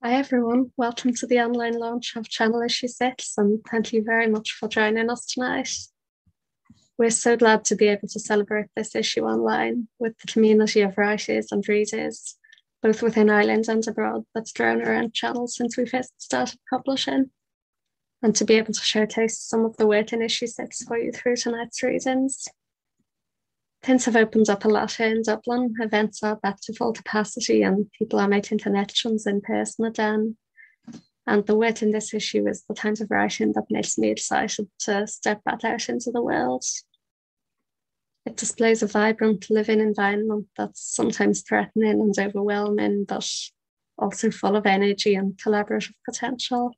Hi everyone, welcome to the online launch of Channel Issue 6 and thank you very much for joining us tonight. We're so glad to be able to celebrate this issue online with the community of writers and readers, both within Ireland and abroad, that's grown around Channel since we first started publishing, and to be able to showcase some of the work in Issue 6 for you through tonight's readings. Things have opened up a lot here in Dublin. Events are back to full capacity and people are making connections in person again. And the work in this issue is the kind of writing that makes me excited to step back out into the world. It displays a vibrant living environment that's sometimes threatening and overwhelming, but also full of energy and collaborative potential.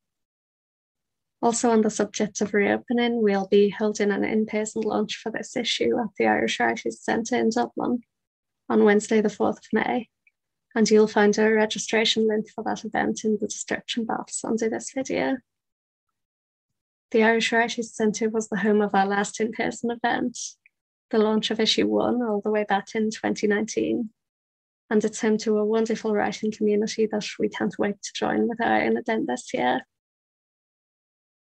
Also on the subject of reopening, we'll be holding an in-person launch for this issue at the Irish Writers' Centre in Dublin on Wednesday the 4th of May. And you'll find a registration link for that event in the description box under this video. The Irish Writers' Centre was the home of our last in-person event, the launch of issue 1 all the way back in 2019. And it's home to a wonderful writing community that we can't wait to join with our own event this year.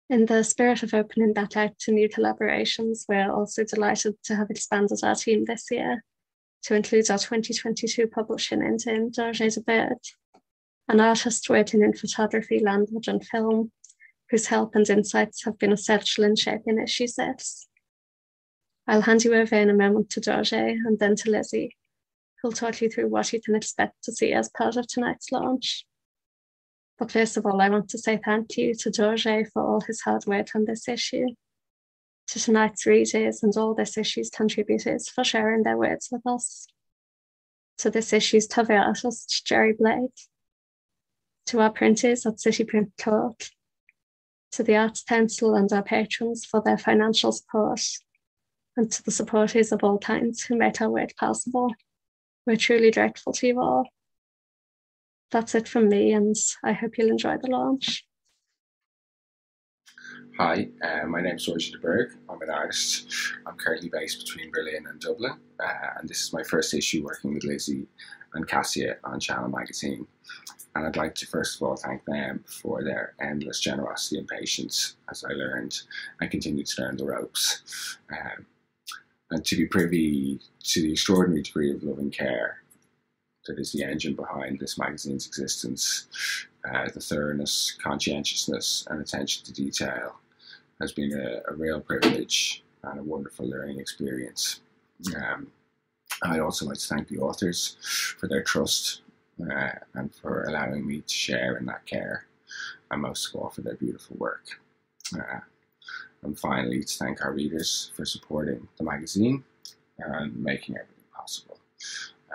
In the spirit of opening back out to new collaborations, we're also delighted to have expanded our team this year to include our 2022 publishing intern, Dorje de Berg, an artist working in photography, language and film, whose help and insights have been essential in shaping issue 6. I'll hand you over in a moment to Dorje and then to Lizzie, who'll talk you through what you can expect to see as part of tonight's launch. But first of all, I want to say thank you to Dorje for all his hard work on this issue, to tonight's readers and all this issue's contributors for sharing their words with us, to this issue's cover artist, Jerry Blake, to our printers at City Print Cork, to the Arts Council and our patrons for their financial support, and to the supporters of all kinds who make our work possible. We're truly grateful to you all. That's it from me, and I hope you'll enjoy the launch. Hi, my name's Rory de Berg. I'm an artist. I'm currently based between Berlin and Dublin, and this is my first issue working with Lizzie and Cassia on Channel magazine. And I'd like to first of all thank them for their endless generosity and patience as I learned and continue to learn the ropes. And to be privy to the extraordinary degree of love and care that is the engine behind this magazine's existence. The thoroughness, conscientiousness and attention to detail has been a real privilege and a wonderful learning experience. I'd also like to thank the authors for their trust and for allowing me to share in that care, and most of all for their beautiful work. And finally, to thank our readers for supporting the magazine and making everything possible.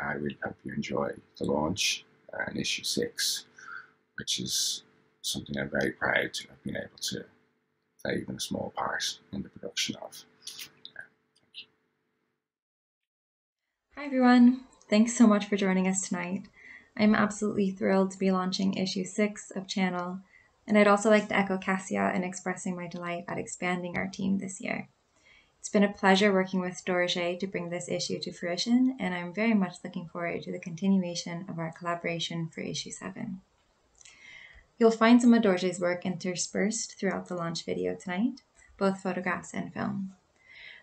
I really hope you enjoy the launch and issue 6, which is something I'm very proud to have been able to play even a small part in the production of. Thank you. Hi everyone, thanks so much for joining us tonight. I'm absolutely thrilled to be launching issue 6 of Channel, and I'd also like to echo Cassia in expressing my delight at expanding our team this year. It's been a pleasure working with Dorje to bring this issue to fruition, and I'm very much looking forward to the continuation of our collaboration for issue 7. You'll find some of Dorje's work interspersed throughout the launch video tonight, both photographs and film.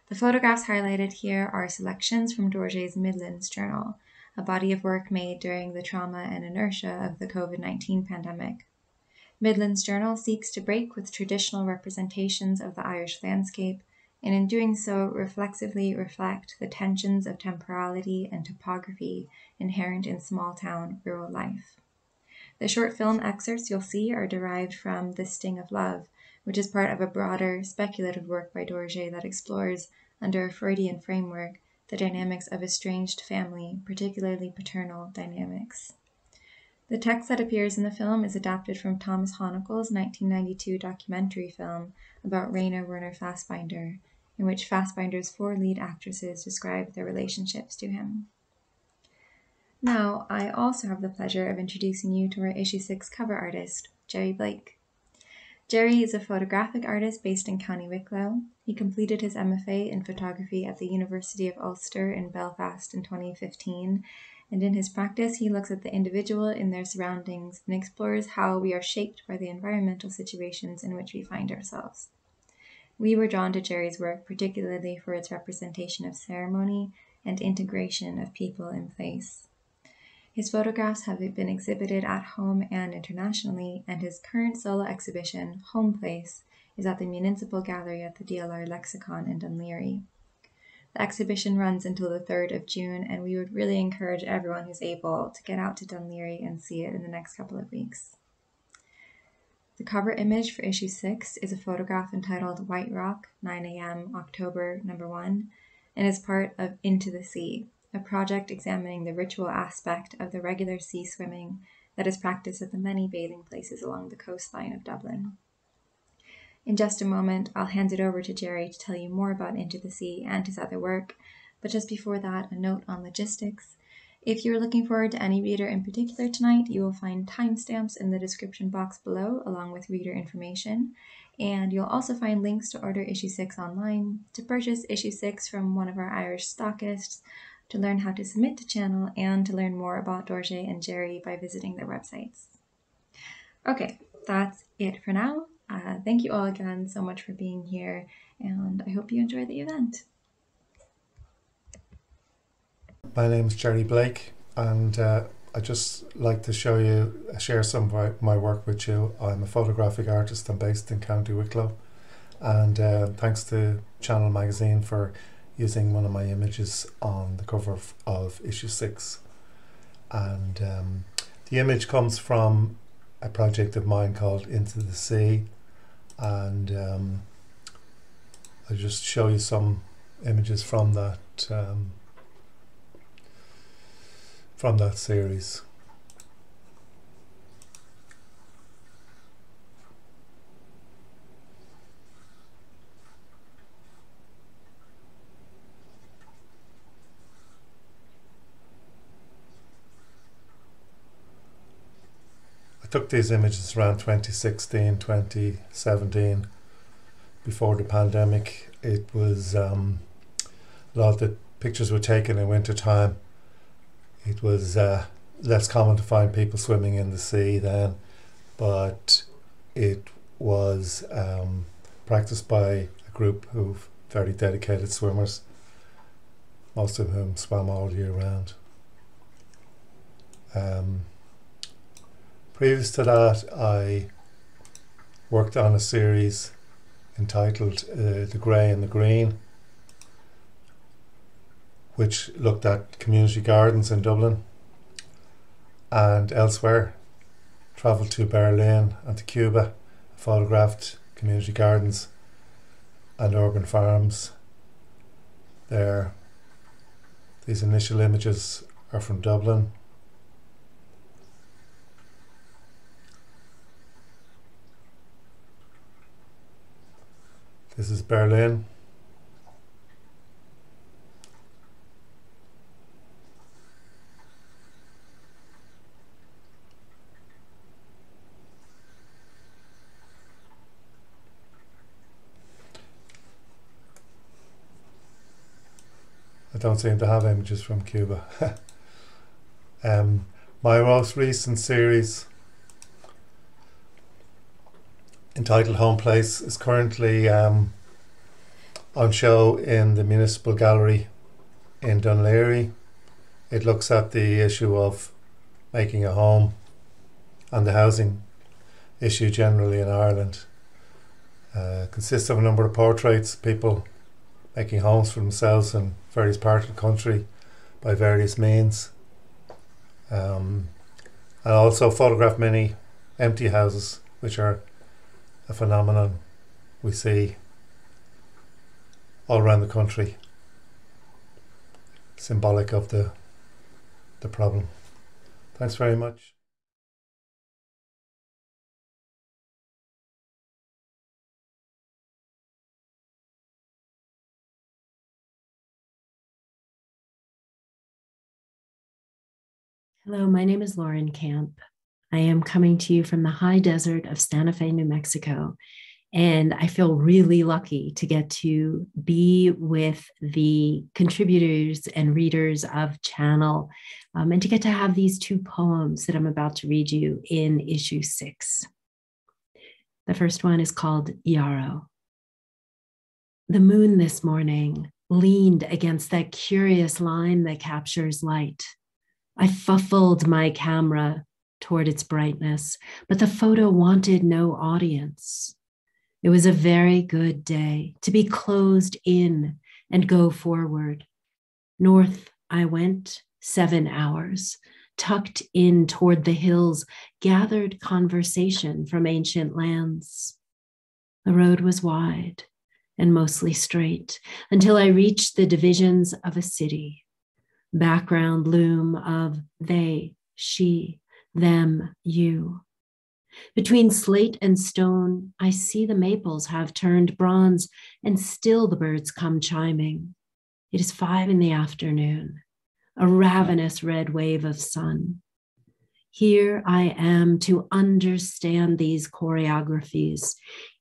The photographs highlighted here are selections from Dorje's Midlands Journal, a body of work made during the trauma and inertia of the COVID-19 pandemic. Midlands Journal seeks to break with traditional representations of the Irish landscape, and in doing so reflexively reflect the tensions of temporality and topography inherent in small-town rural life. The short film excerpts you'll see are derived from The Sting of Love, which is part of a broader, speculative work by Dorje that explores, under a Freudian framework, the dynamics of estranged family, particularly paternal dynamics. The text that appears in the film is adapted from Thomas Honeckel's 1992 documentary film about Raina Werner Fassbinder, in which Fassbinder's 4 lead actresses describe their relationships to him. Now, I also have the pleasure of introducing you to our issue 6 cover artist, Jerry Blake. Jerry is a photographic artist based in County Wicklow. He completed his MFA in photography at the University of Ulster in Belfast in 2015, and in his practice he looks at the individual in their surroundings and explores how we are shaped by the environmental situations in which we find ourselves. We were drawn to Jerry's work particularly for its representation of ceremony and integration of people in place. His photographs have been exhibited at home and internationally, and his current solo exhibition, Home Place, is at the Municipal Gallery at the DLR Lexicon in Dún Laoghaire. The exhibition runs until the 3rd of June, and we would really encourage everyone who's able to get out to Dún Laoghaire and see it in the next couple of weeks. The cover image for issue 6 is a photograph entitled White Rock, 9 a.m., October, number 1, and is part of Into the Sea, a project examining the ritual aspect of the regular sea swimming that is practiced at the many bathing places along the coastline of Dublin. In just a moment, I'll hand it over to Jerry to tell you more about Into the Sea and his other work, but just before that, a note on logistics. If you're looking forward to any reader in particular tonight, you will find timestamps in the description box below, along with reader information. And you'll also find links to order issue 6 online, to purchase issue 6 from one of our Irish stockists, to learn how to submit to channel, and to learn more about Dorje and Jerry by visiting their websites. Okay, that's it for now. Thank you all again so much for being here, and I hope you enjoy the event. My name is Jerry Blake, and I'd just like to share some of my work with you. I'm a photographic artist. I'm based in County Wicklow, and thanks to Channel Magazine for using one of my images on the cover of issue 6. And the image comes from a project of mine called Into the Sea, and I'll just show you some images from that series. I took these images around 2016, 2017, before the pandemic. It was a lot of the pictures were taken in winter time. It was less common to find people swimming in the sea then, but it was practiced by a group of very dedicated swimmers, most of whom swam all year round. Previous to that, I worked on a series entitled The Grey and the Green, which looked at community gardens in Dublin and elsewhere. Travelled to Berlin and to Cuba, photographed community gardens and urban farms there. These initial images are from Dublin. This is Berlin. I don't seem to have images from Cuba. My most recent series, entitled Home Place, is currently on show in the Municipal Gallery in Dún Laoghaire. It looks at the issue of making a home and the housing issue generally in Ireland. Consists of a number of portraits, people making homes for themselves in various parts of the country by various means. I also photograph many empty houses, which are a phenomenon we see all around the country, symbolic of the problem. Thanks very much. Hello, my name is Lauren Camp. I am coming to you from the high desert of Santa Fe, New Mexico. And I feel really lucky to get to be with the contributors and readers of Channel, and to get to have these two poems that I'm about to read you in issue 6. The first one is called Yarrow. The moon this morning leaned against that curious line that captures light. I fuffled my camera toward its brightness, but the photo wanted no audience. It was a very good day to be closed in and go forward. North I went 7 hours, tucked in toward the hills, gathered conversation from ancient lands. The road was wide and mostly straight until I reached the divisions of a city. Background loom of they, she, them, you. Between slate and stone, I see the maples have turned bronze, and still the birds come chiming. It is 5 in the afternoon, a ravenous red wave of sun. Here I am to understand these choreographies,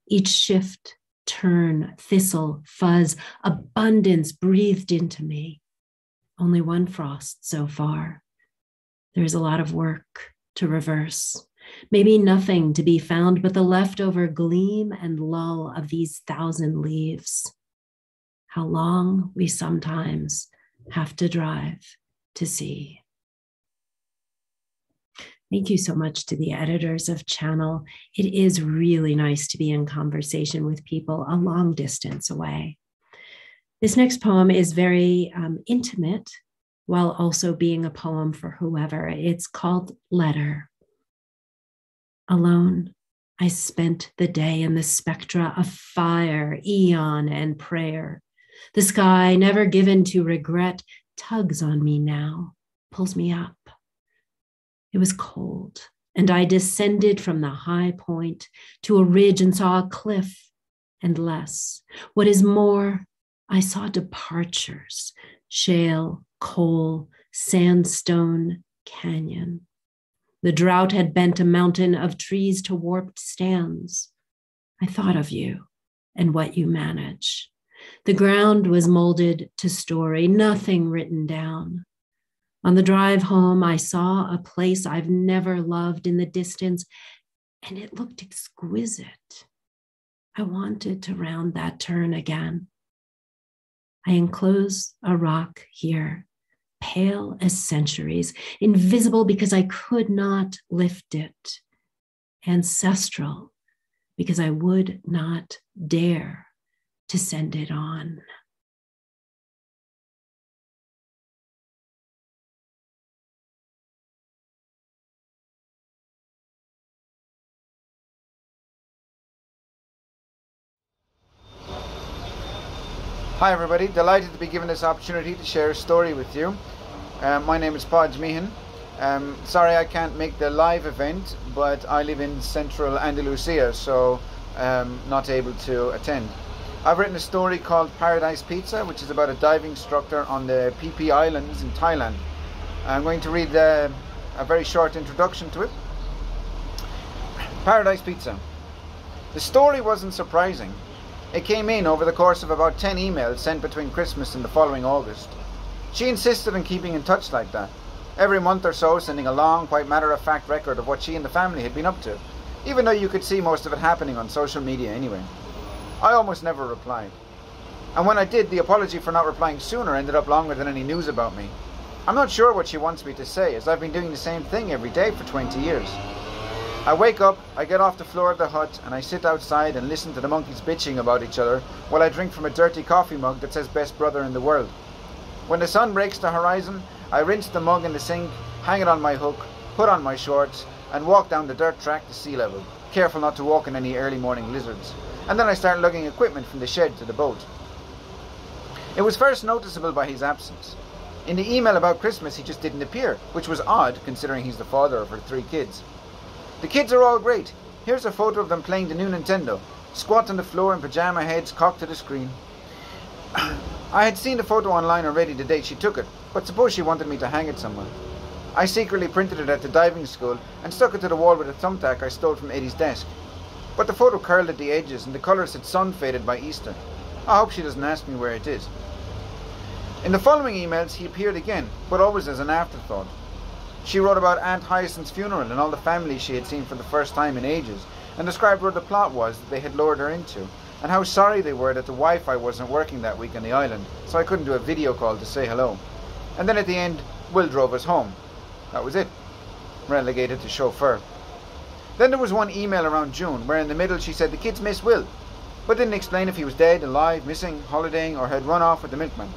each shift, turn, thistle, fuzz, abundance breathed into me. Only one frost so far. There is a lot of work to reverse. Maybe nothing to be found but the leftover gleam and lull of these 1,000 leaves. How long we sometimes have to drive to see. Thank you so much to the editors of Channel. It is really nice to be in conversation with people a long distance away. This next poem is very intimate, while also being a poem for whoever. It's called Letter. Alone, I spent the day in the spectra of fire, eon, and prayer. The sky, never given to regret, tugs on me now, pulls me up. It was cold, and I descended from the high point to a ridge and saw a cliff, and less. What is more, I saw departures, shale, coal, sandstone, canyon. The drought had bent a mountain of trees to warped stands. I thought of you and what you manage. The ground was molded to story, nothing written down. On the drive home, I saw a place I've never loved in the distance, and it looked exquisite. I wanted to round that turn again. I enclose a rock here, pale as centuries, invisible because I could not lift it, ancestral because I would not dare to send it on. Hi everybody, delighted to be given this opportunity to share a story with you. My name is Podge Meehan. Sorry I can't make the live event, but I live in central Andalusia, so not able to attend. I've written a story called Paradise Pizza, which is about a diving instructor on the PP Islands in Thailand. I'm going to read a very short introduction to it. Paradise Pizza. The story wasn't surprising. It came in over the course of about 10 emails sent between Christmas and the following August. She insisted on keeping in touch like that, every month or so sending a long, quite matter-of-fact record of what she and the family had been up to, even though you could see most of it happening on social media anyway. I almost never replied. And when I did, the apology for not replying sooner ended up longer than any news about me. I'm not sure what she wants me to say, as I've been doing the same thing every day for 20 years. I wake up, I get off the floor of the hut, and I sit outside and listen to the monkeys bitching about each other while I drink from a dirty coffee mug that says best brother in the world. When the sun breaks the horizon, I rinse the mug in the sink, hang it on my hook, put on my shorts, and walk down the dirt track to sea level, careful not to walk in any early morning lizards. And then I start lugging equipment from the shed to the boat. It was first noticeable by his absence. In the email about Christmas, he just didn't appear, which was odd considering he's the father of her 3 kids. The kids are all great. Here's a photo of them playing the new Nintendo, squat on the floor in pajama heads cocked to the screen. I had seen the photo online already the day she took it, but suppose she wanted me to hang it somewhere. I secretly printed it at the diving school and stuck it to the wall with a thumbtack I stole from Eddie's desk. But the photo curled at the edges and the colours had sun-faded by Easter. I hope she doesn't ask me where it is. In the following emails he appeared again, but always as an afterthought. She wrote about Aunt Hyacinth's funeral and all the family she had seen for the first time in ages, and described where the plot was that they had lured her into, and how sorry they were that the Wi-Fi wasn't working that week on the island, so I couldn't do a video call to say hello. And then at the end, Will drove us home. That was it. Relegated to chauffeur. Then there was one email around June, where in the middle she said the kids miss Will, but didn't explain if he was dead, alive, missing, holidaying, or had run off with the milkman.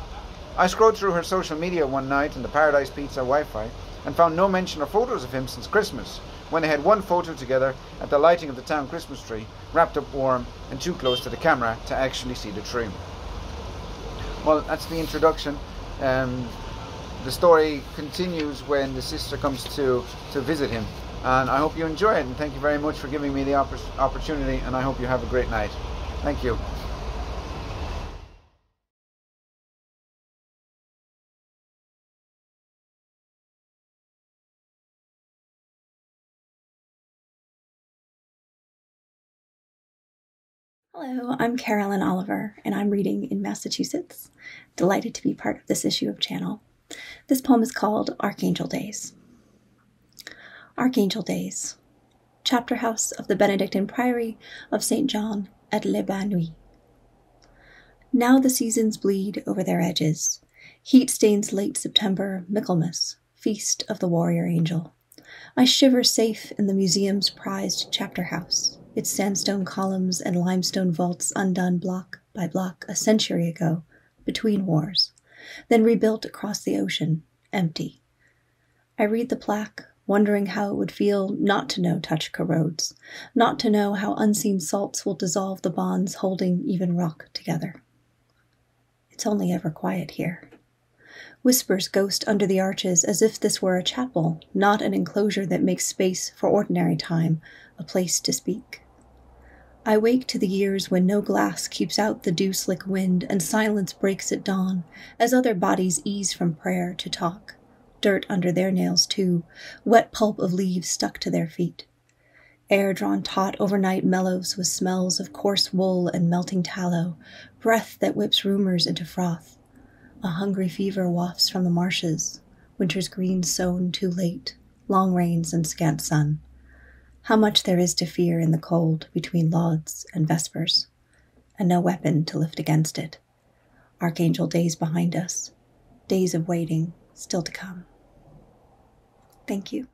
I scrolled through her social media one night on the Paradise Pizza Wi-Fi and found no mention or photos of him since Christmas, when they had one photo together at the lighting of the town Christmas tree, wrapped up warm and too close to the camera to actually see the tree. Well, that's the introduction. The story continues when the sister comes to visit him, and I hope you enjoy it, and thank you very much for giving me the opportunity, and I hope you have a great night. Thank you. Hello, I'm Carolyn Oliver, and I'm reading in Massachusetts. Delighted to be part of this issue of Channel. This poem is called Archangel Days. Archangel Days. Chapter House of the Benedictine Priory of St. John at Le Bain. Now the seasons bleed over their edges. Heat stains late September Michaelmas, feast of the warrior angel. I shiver safe in the museum's prized chapter house, its sandstone columns and limestone vaults undone block by block a century ago, between wars, then rebuilt across the ocean, empty. I read the plaque, wondering how it would feel not to know touch corrodes, not to know how unseen salts will dissolve the bonds holding even rock together. It's only ever quiet here. Whispers ghost under the arches as if this were a chapel, not an enclosure that makes space for ordinary time, a place to speak. I wake to the years when no glass keeps out the dew-slick wind and silence breaks at dawn, as other bodies ease from prayer to talk. Dirt under their nails too, wet pulp of leaves stuck to their feet. Air drawn taut overnight mellows with smells of coarse wool and melting tallow, breath that whips rumors into froth. A hungry fever wafts from the marshes, winter's green sown too late, long rains and scant sun. How much there is to fear in the cold between lauds and vespers, and no weapon to lift against it. Archangel days behind us, days of waiting still to come. Thank you.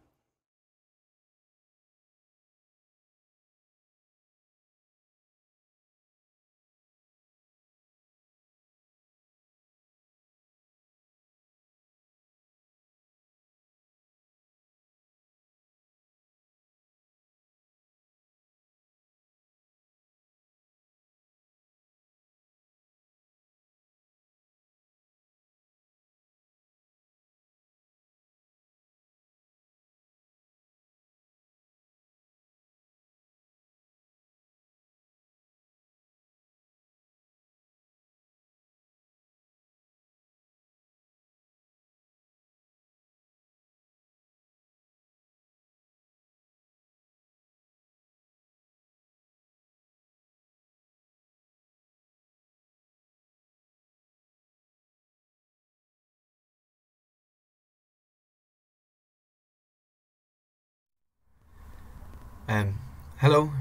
Hello,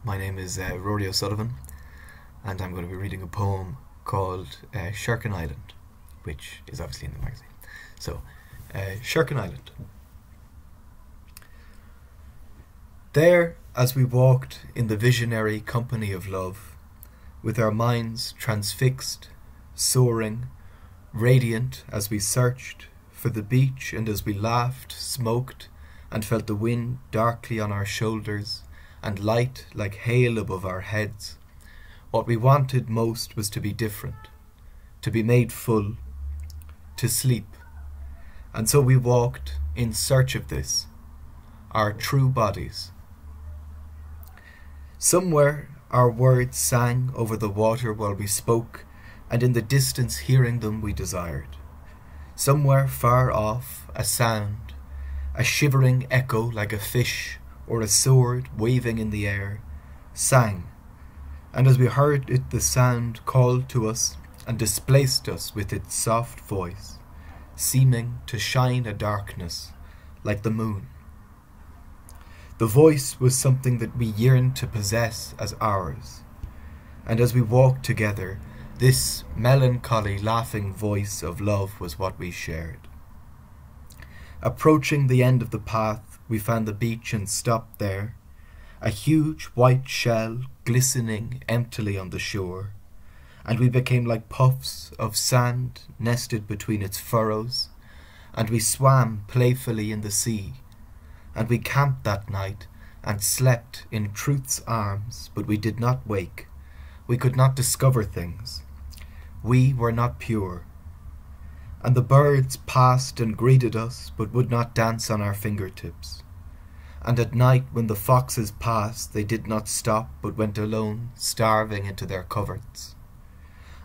my name is Rory O'Sullivan, and I'm going to be reading a poem called Sherkin Island, which is obviously in the magazine. So, Sherkin Island. There, as we walked in the visionary company of love, with our minds transfixed, soaring, radiant as we searched for the beach and as we laughed, smoked, and felt the wind darkly on our shoulders and light like hail above our heads. What we wanted most was to be different, to be made full, to sleep. And so we walked in search of this, our true bodies. Somewhere our words sang over the water while we spoke, and in the distance hearing them we desired. Somewhere far off a sound, a shivering echo like a fish or a sword waving in the air, sang, and as we heard it the sound called to us and displaced us with its soft voice, seeming to shine a darkness like the moon. The voice was something that we yearned to possess as ours, and as we walked together, this melancholy laughing voice of love was what we shared. Approaching the end of the path, we found the beach and stopped there, a huge white shell glistening emptily on the shore, and we became like puffs of sand nested between its furrows, and we swam playfully in the sea, and we camped that night and slept in truth's arms, but we did not wake. We could not discover things. We were not pure. And the birds passed and greeted us, but would not dance on our fingertips. And at night when the foxes passed, they did not stop, but went alone, starving into their coverts.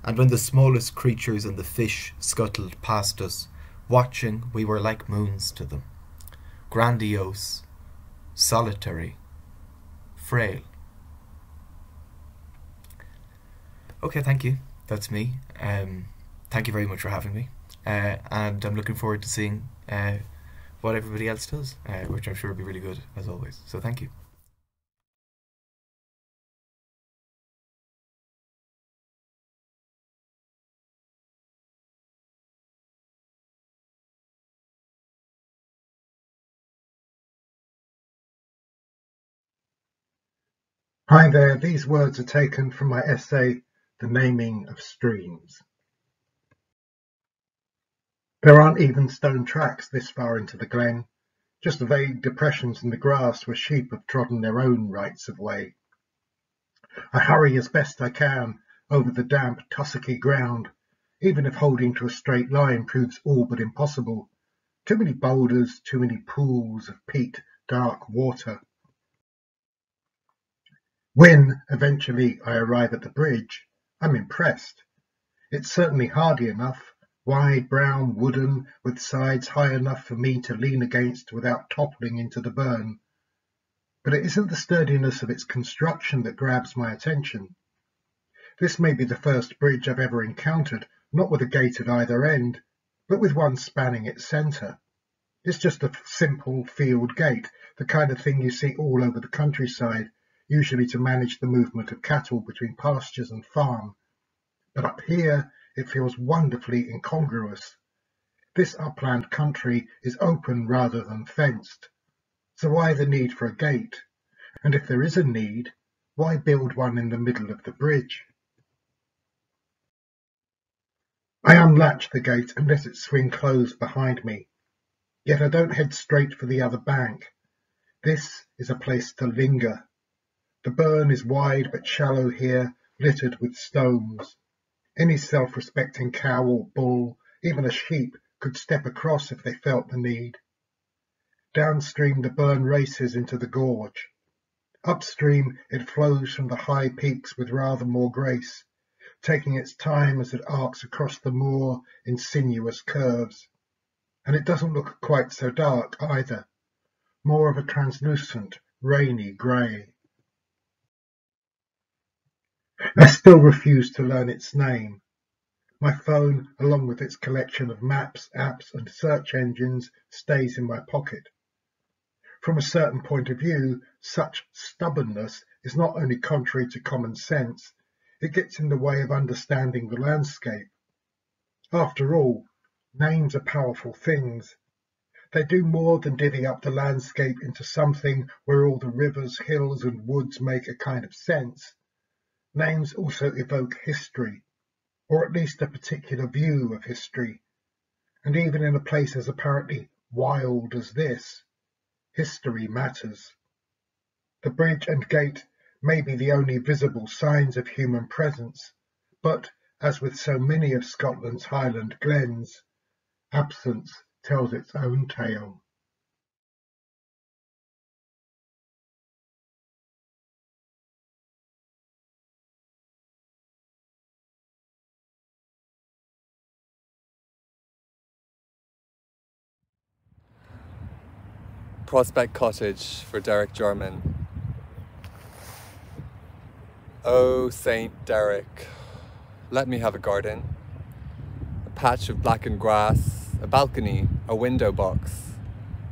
And when the smallest creatures and the fish scuttled past us, watching, we were like moons to them, grandiose, solitary, frail. Okay, thank you. That's me. Thank you very much for having me. And I'm looking forward to seeing what everybody else does, which I'm sure will be really good, as always. So thank you. Hi there, these words are taken from my essay, The Naming of Streams. There aren't even stone tracks this far into the glen, just vague depressions in the grass where sheep have trodden their own rights of way. I hurry as best I can over the damp, tussocky ground, even if holding to a straight line proves all but impossible. Too many boulders, too many pools of peat, dark water. When, eventually, I arrive at the bridge, I'm impressed. It's certainly hardy enough, wide, brown, wooden, with sides high enough for me to lean against without toppling into the burn. But it isn't the sturdiness of its construction that grabs my attention. This may be the first bridge I've ever encountered, not with a gate at either end, but with one spanning its centre. It's just a simple field gate, the kind of thing you see all over the countryside, usually to manage the movement of cattle between pastures and farm. But up here, it feels wonderfully incongruous. This upland country is open rather than fenced. So why the need for a gate? And if there is a need, why build one in the middle of the bridge? I unlatch the gate and let it swing closed behind me. Yet I don't head straight for the other bank. This is a place to linger. The burn is wide but shallow here, littered with stones. Any self-respecting cow or bull, even a sheep, could step across if they felt the need. Downstream the burn races into the gorge. Upstream it flows from the high peaks with rather more grace, taking its time as it arcs across the moor in sinuous curves. And it doesn't look quite so dark either, more of a translucent, rainy grey. I still refuse to learn its name. My phone, along with its collection of maps, apps and search engines, stays in my pocket. From a certain point of view, such stubbornness is not only contrary to common sense, it gets in the way of understanding the landscape. After all, names are powerful things. They do more than divvy up the landscape into something where all the rivers, hills and woods make a kind of sense. Names also evoke history, or at least a particular view of history. And even in a place as apparently wild as this, history matters. The bridge and gate may be the only visible signs of human presence, but, as with so many of Scotland's Highland glens, absence tells its own tale. Prospect Cottage for Derek Jarman. Oh, Saint Derek, let me have a garden. A patch of blackened grass, a balcony, a window box,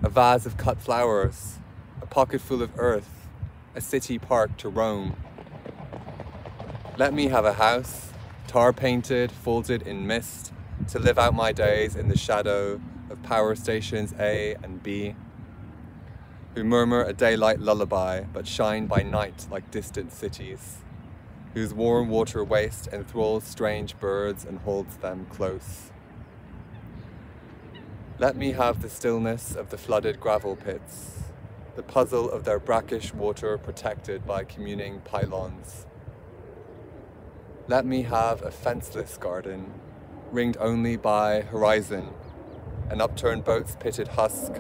a vase of cut flowers, a pocket full of earth, a city park to roam. Let me have a house, tar painted, folded in mist, to live out my days in the shadow of power stations A and B, who murmur a daylight lullaby but shine by night like distant cities, whose warm water waste enthralls strange birds and holds them close. Let me have the stillness of the flooded gravel pits, the puzzle of their brackish water protected by communing pylons. Let me have a fenceless garden, ringed only by horizon, an upturned boat's pitted husk,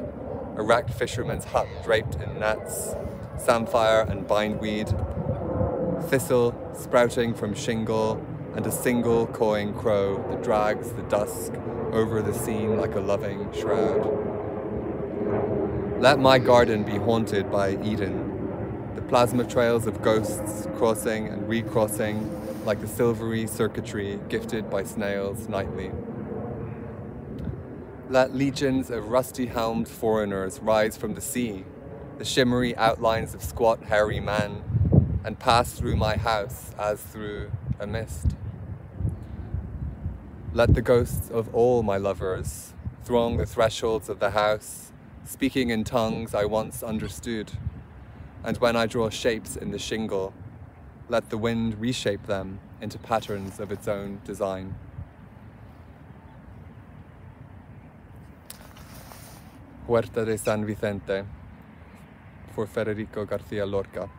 a wrecked fisherman's hut draped in nets, samphire and bindweed, thistle sprouting from shingle, and a single cawing crow that drags the dusk over the scene like a loving shroud. Let my garden be haunted by Eden, the plasma trails of ghosts crossing and recrossing like the silvery circuitry gifted by snails nightly. Let legions of rusty-helmed foreigners rise from the sea, the shimmery outlines of squat, hairy men, and pass through my house as through a mist. Let the ghosts of all my lovers throng the thresholds of the house, speaking in tongues I once understood, and when I draw shapes in the shingle, let the wind reshape them into patterns of its own design. Huerta de San Vicente, for Federico Garcia Lorca.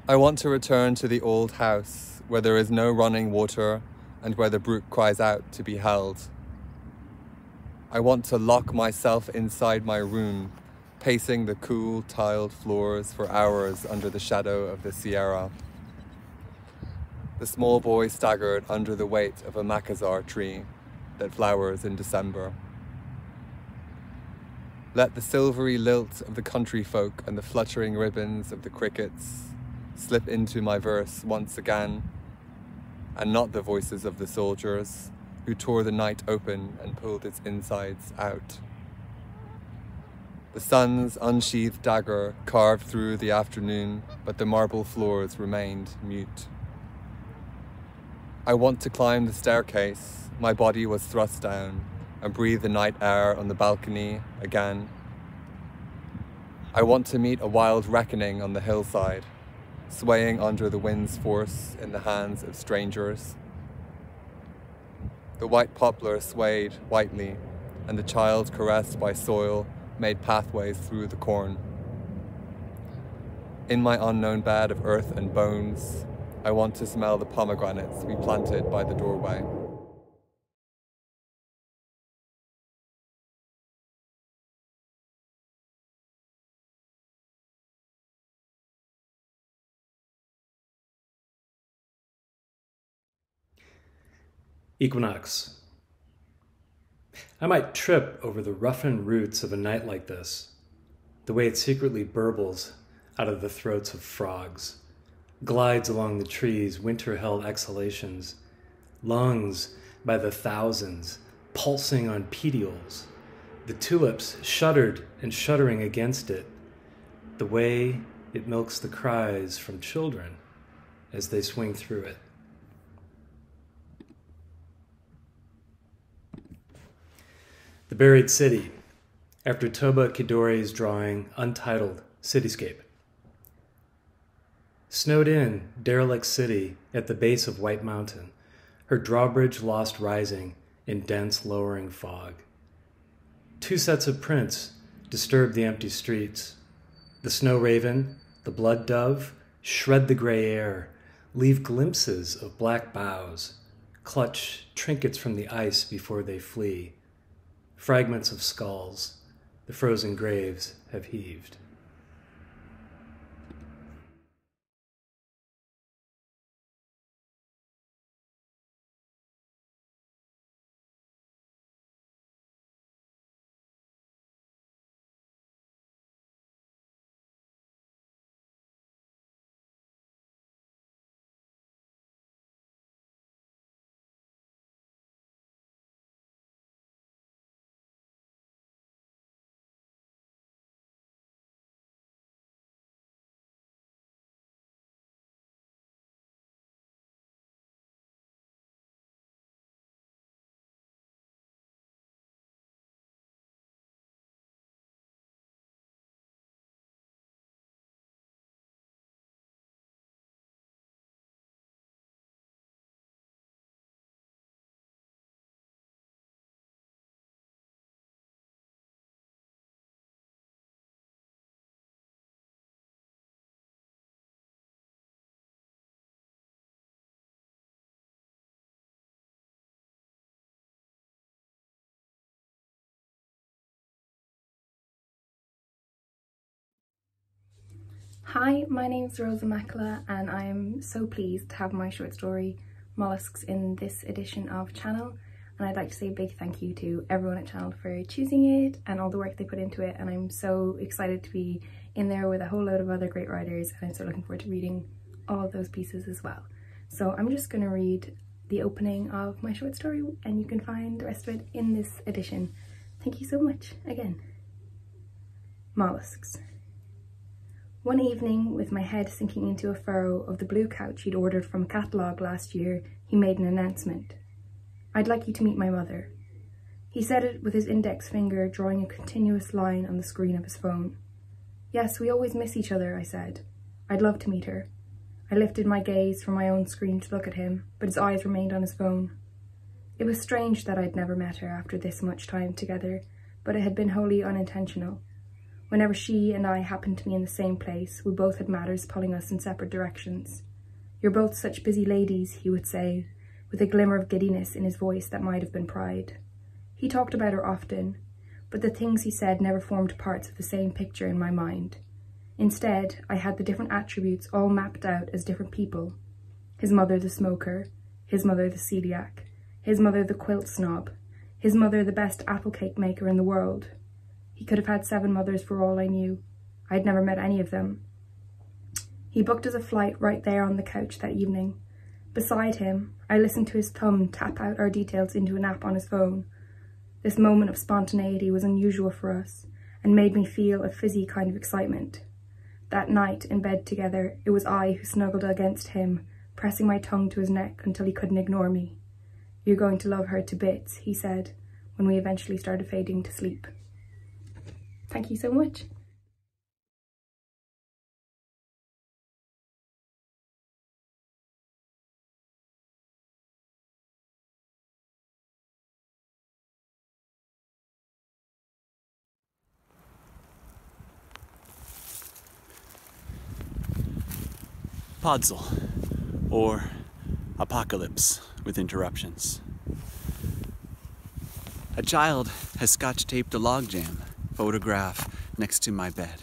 I want to return to the old house where there is no running water and where the brook cries out to be held. I want to lock myself inside my room, pacing the cool tiled floors for hours under the shadow of the Sierra. The small boy staggered under the weight of a macassar tree that flowers in December. Let the silvery lilt of the country folk and the fluttering ribbons of the crickets slip into my verse once again, and not the voices of the soldiers who tore the night open and pulled its insides out. The sun's unsheathed dagger carved through the afternoon, but the marble floors remained mute. I want to climb the staircase. My body was thrust down, and breathe the night air on the balcony again. I want to meet a wild reckoning on the hillside, swaying under the wind's force in the hands of strangers. The white poplar swayed whitely, and the child caressed by soil made pathways through the corn. In my unknown bed of earth and bones, I want to smell the pomegranates we planted by the doorway. Equinox. I might trip over the roughened roots of a night like this, the way it secretly burbles out of the throats of frogs, glides along the trees' winter-held exhalations, lungs by the thousands, pulsing on petioles, the tulips shuddered and shuddering against it, the way it milks the cries from children as they swing through it. The Buried City, after Toba Kidore's drawing Untitled Cityscape. Snowed in, derelict city at the base of White Mountain, her drawbridge lost rising in dense lowering fog. Two sets of prints disturb the empty streets. The snow raven, the blood dove, shred the gray air, leave glimpses of black boughs, clutch trinkets from the ice before they flee. Fragments of skulls, the frozen graves have heaved. Hi, my name's Rosa Mäkelä and I'm so pleased to have my short story Molluscs in this edition of Channel, and I'd like to say a big thank you to everyone at Channel for choosing it and all the work they put into it, and I'm so excited to be in there with a whole load of other great writers, and I'm so looking forward to reading all of those pieces as well. So I'm just going to read the opening of my short story and you can find the rest of it in this edition. Thank you so much again. Molluscs. One evening, with my head sinking into a furrow of the blue couch he'd ordered from a catalogue last year, he made an announcement. "I'd like you to meet my mother." He said it with his index finger drawing a continuous line on the screen of his phone. "Yes, we always miss each other," I said. "I'd love to meet her." I lifted my gaze from my own screen to look at him, but his eyes remained on his phone. It was strange that I'd never met her after this much time together, but it had been wholly unintentional. Whenever she and I happened to be in the same place, we both had matters pulling us in separate directions. "You're both such busy ladies," he would say, with a glimmer of giddiness in his voice that might have been pride. He talked about her often, but the things he said never formed parts of the same picture in my mind. Instead, I had the different attributes all mapped out as different people. His mother the smoker, his mother the celiac, his mother the quilt snob, his mother the best apple cake maker in the world. He could have had 7 mothers for all I knew. I'd never met any of them. He booked us a flight right there on the couch that evening. Beside him, I listened to his thumb tap out our details into an app on his phone. This moment of spontaneity was unusual for us and made me feel a fizzy kind of excitement. That night, in bed together, it was I who snuggled against him, pressing my tongue to his neck until he couldn't ignore me. "You're going to love her to bits," he said, when we eventually started fading to sleep. Thank you so much. Pozdol, or Apocalypse with Interruptions. A child has scotch-taped a logjam photograph next to my bed.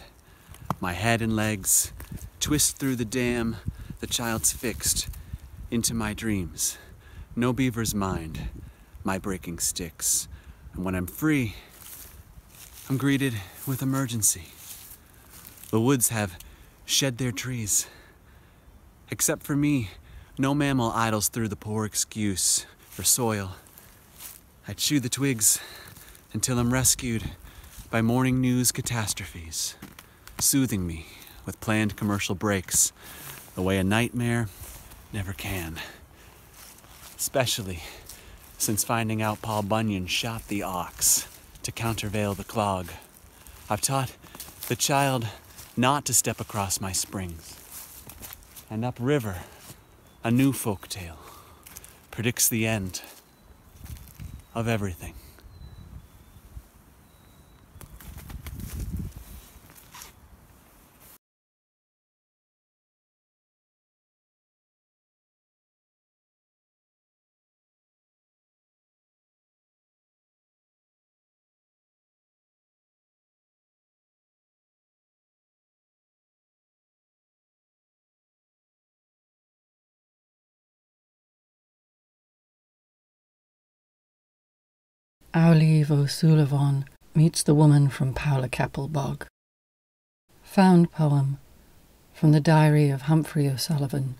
My head and legs twist through the dam the child's fixed into my dreams. No beaver's mind, my breaking sticks. And when I'm free, I'm greeted with emergency. The woods have shed their trees. Except for me, no mammal idles through the poor excuse for soil. I chew the twigs until I'm rescued by morning news catastrophes, soothing me with planned commercial breaks, the way a nightmare never can. Especially since finding out Paul Bunyan shot the ox to countervail the clog. I've taught the child not to step across my springs. And upriver, a new folktale predicts the end of everything. Amhlaoibh O'Sullivan meets the woman from Powici Bog. Found poem from the diary of Humphrey O'Sullivan,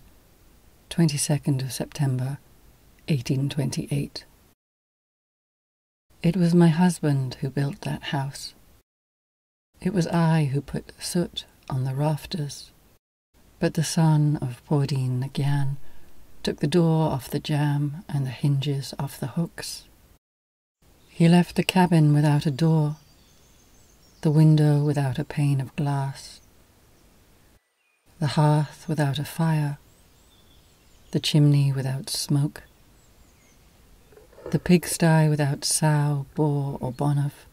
22nd of September, 1828. It was my husband who built that house. It was I who put soot on the rafters. But the son of Podine Nagyan took the door off the jamb and the hinges off the hooks. He left the cabin without a door, the window without a pane of glass, the hearth without a fire, the chimney without smoke, the pigsty without sow, boar or bonneff.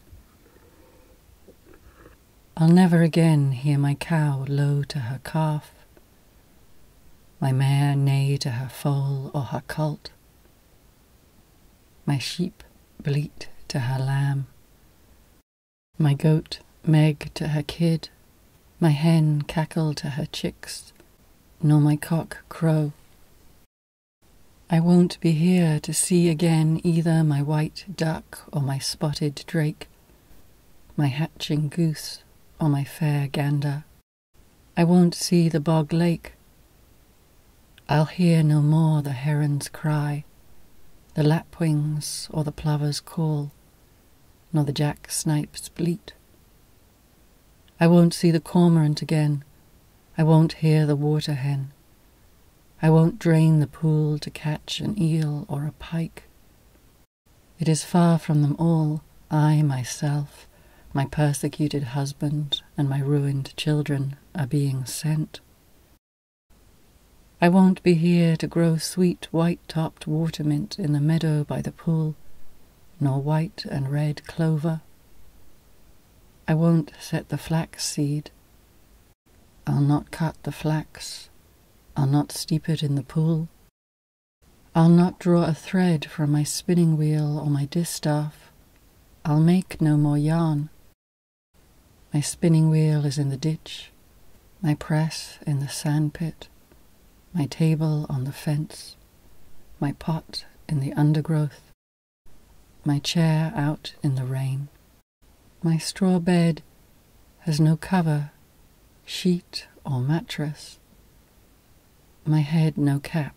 I'll never again hear my cow low to her calf, my mare neigh to her foal or her colt, my sheep bleat to her lamb, my goat meg to her kid, my hen cackle to her chicks, nor my cock crow. I won't be here to see again either my white duck or my spotted drake, my hatching goose or my fair gander. I won't see the bog lake. I'll hear no more the heron's cry, the lapwings or the plover's call, nor the jack snipe's bleat. I won't see the cormorant again. I won't hear the water hen. I won't drain the pool to catch an eel or a pike. It is far from them all, I myself, my persecuted husband, and my ruined children are being sent. I won't be here to grow sweet white-topped watermint in the meadow by the pool, nor white and red clover. I won't set the flax seed. I'll not cut the flax. I'll not steep it in the pool. I'll not draw a thread from my spinning wheel or my distaff. I'll make no more yarn. My spinning wheel is in the ditch, my press in the sandpit, my table on the fence, my pot in the undergrowth, my chair out in the rain. My straw bed has no cover, sheet or mattress, my head no cap,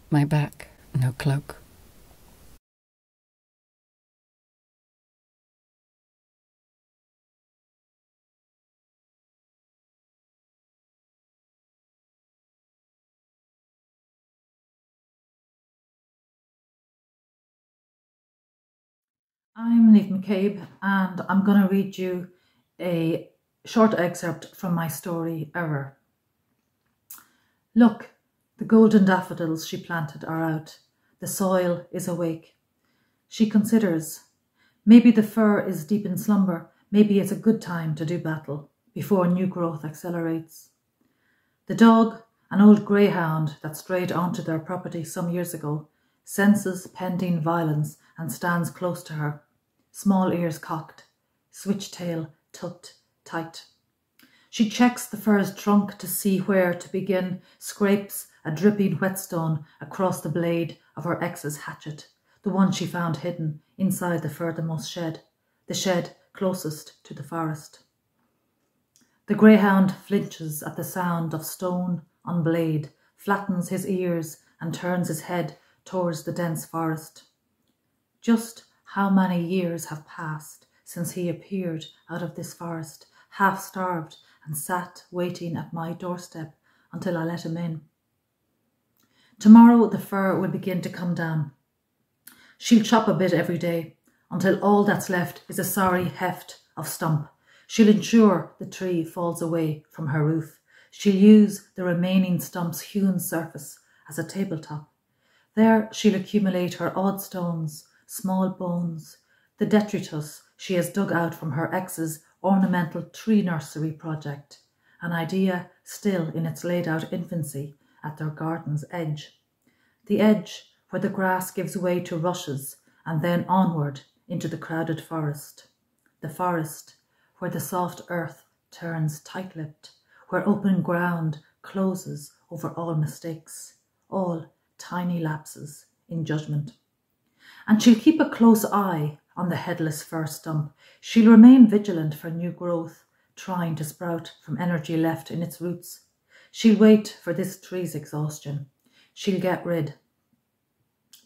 my back no cloak. I'm Niamh Cabe, and I'm going to read you a short excerpt from my story, Ever. Look, the golden daffodils she planted are out. The soil is awake. She considers. Maybe the fir is deep in slumber. Maybe it's a good time to do battle before new growth accelerates. The dog, an old greyhound that strayed onto their property some years ago, senses pending violence and stands close to her, small ears cocked, switch-tail tucked tight. She checks the fir's trunk to see where to begin, scrapes a dripping whetstone across the blade of her ex's hatchet, the one she found hidden inside the furthermost shed, the shed closest to the forest. The greyhound flinches at the sound of stone on blade, flattens his ears and turns his head towards the dense forest. Just how many years have passed since he appeared out of this forest, half-starved, and sat waiting at my doorstep until I let him in. Tomorrow the fir will begin to come down. She'll chop a bit every day, until all that's left is a sorry heft of stump. She'll ensure the tree falls away from her roof. She'll use the remaining stump's hewn surface as a tabletop. There she'll accumulate her odd stones, small bones, the detritus she has dug out from her ex's ornamental tree nursery project, an idea still in its laid-out infancy at their garden's edge. The edge where the grass gives way to rushes and then onward into the crowded forest. The forest where the soft earth turns tight-lipped, where open ground closes over all mistakes, all tiny lapses in judgment. And she'll keep a close eye on the headless fir stump. She'll remain vigilant for new growth, trying to sprout from energy left in its roots. She'll wait for this tree's exhaustion. She'll get rid.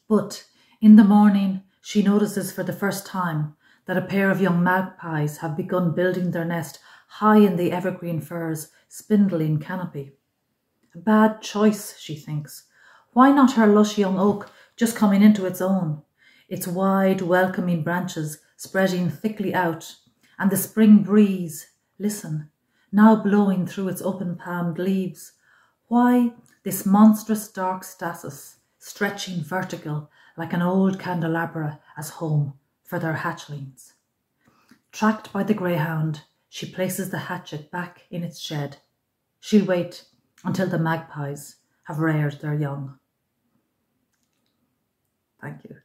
But in the morning, she notices for the first time that a pair of young magpies have begun building their nest high in the evergreen fir's spindling canopy. A bad choice, she thinks. Why not her lush young oak just coming into its own? Its wide, welcoming branches spreading thickly out, and the spring breeze, listen, now blowing through its open-palmed leaves. Why this monstrous dark stasis, stretching vertical like an old candelabra as home for their hatchlings? Tracked by the greyhound, she places the hatchet back in its shed. She'll wait until the magpies have reared their young. Thank you.